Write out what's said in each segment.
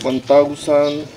1,032.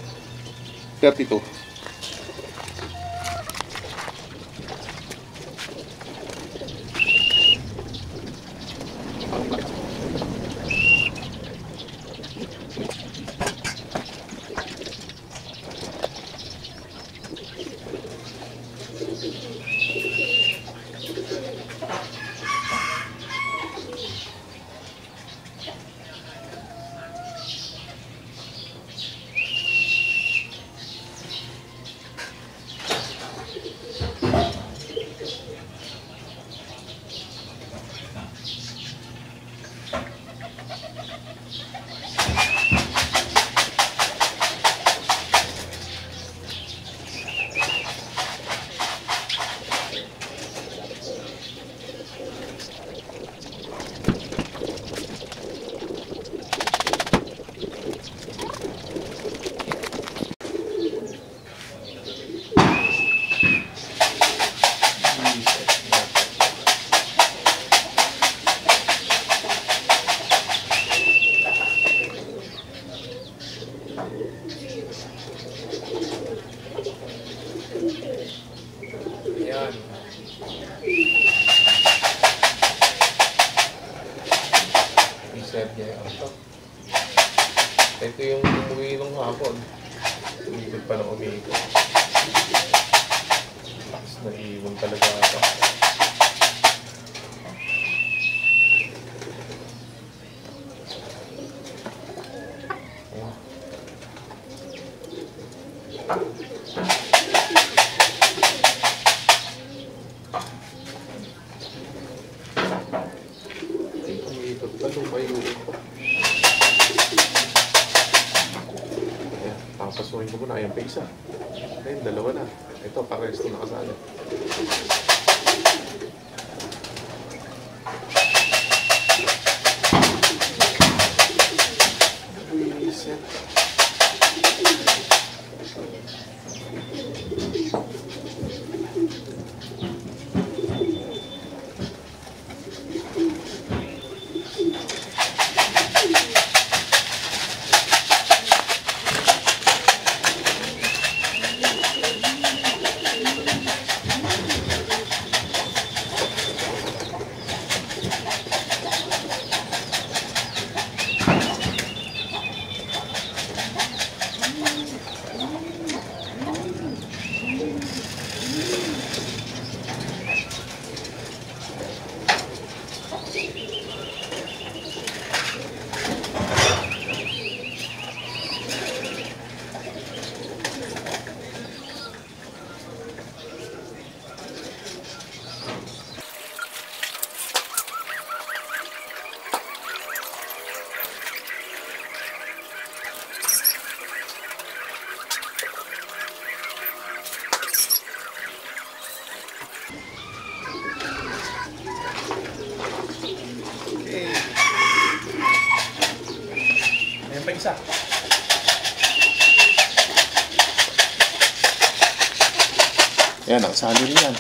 Ayan. I-serve niya yung auto. Ito yung umuwi ng hapon. Umikot pa ng umikot. Tapos naiiwan talaga ito. Papasuhin ko muna. Ayan pa isa. Ayun, dalawa na. Ito, parehas ito nakasali. Reset. Isa. Ayan, nakasali rin yan.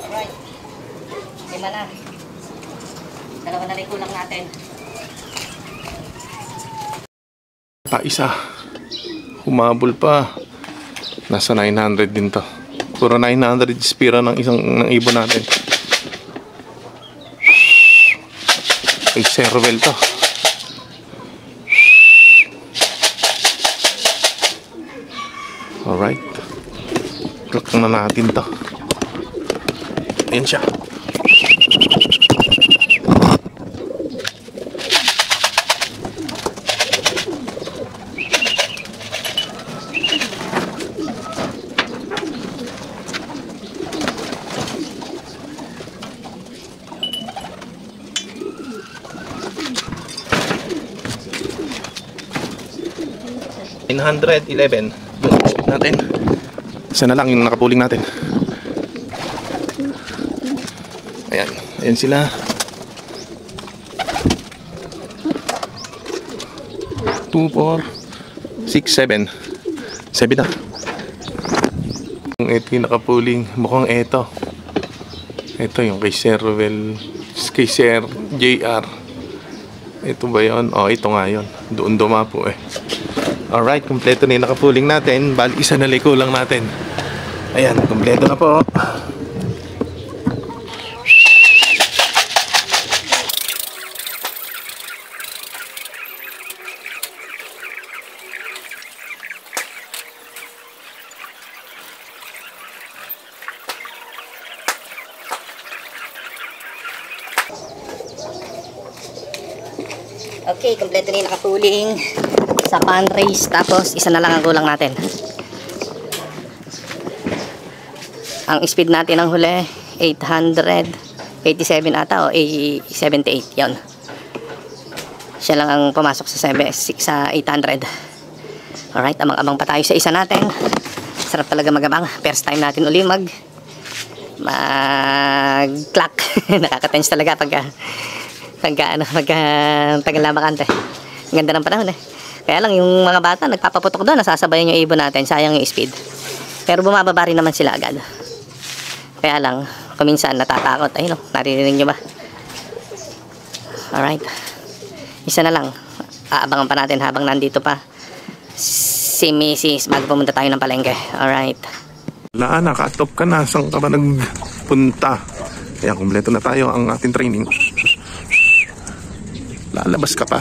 Alright. Lima na. Dalawa na rin kulang natin. Pa isa. Humabol pa. Nasa 900 din to. Puro 900 spira ng isang ng ibon natin. Ay, serval to. Alright. Click na natin to. Ayan siya. 911. Yung speed natin. Isa na lang yung nakapuling natin. Ayan. Ayan sila. 2, 4, 6, 7. 7 na. Kung ito yung nakapuling, mukhang ito. Ito yung kay Sir Ruel, kay Sir JR. Ito ba yun? Oh, ito nga yun. Doon dumapo eh. Alright, kompleto na yung nakapuling natin. Bali, isa na liko lang natin. Ayan, kompleto na po. Okay, kompleto na yung nakapuling sa pan race. Tapos, isa na lang ang kulang natin. Ang speed natin ng huli, 887 ata o 78. Yun. Siya lang ang pumasok sa 800. Alright, amang-amang pa tayo sa isa natin. Sarap talaga magabang. First time natin uli mag-clock. Nakaka-tense talaga pagka tagal na bakante. Ang ganda ng panahon eh. Kaya lang yung mga bata nagpapaputok doon, nasasabayan yung ibon natin, sayang yung speed. Pero bumababa rin naman sila agad. Kaya lang, kuminsan natatakot. Ayun, naririnig nyo ba? Alright. Isa na lang. Aabangan pa natin habang nandito pa si Mrs. bago pumunta tayo ng palengke. Alright. Wala, nakatop ka na. Saan ka ba nagpunta? Kaya kumpleto na tayo ang ating training. Lalabas ka pa.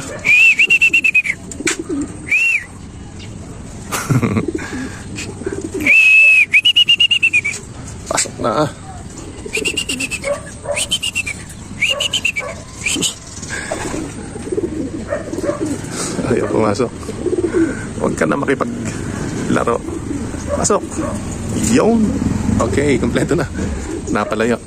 Pasok na. Ayaw pumasok. Huwag ka na makipaglaro. Pasok. Yun. Okay, kompleto na. Napalayo.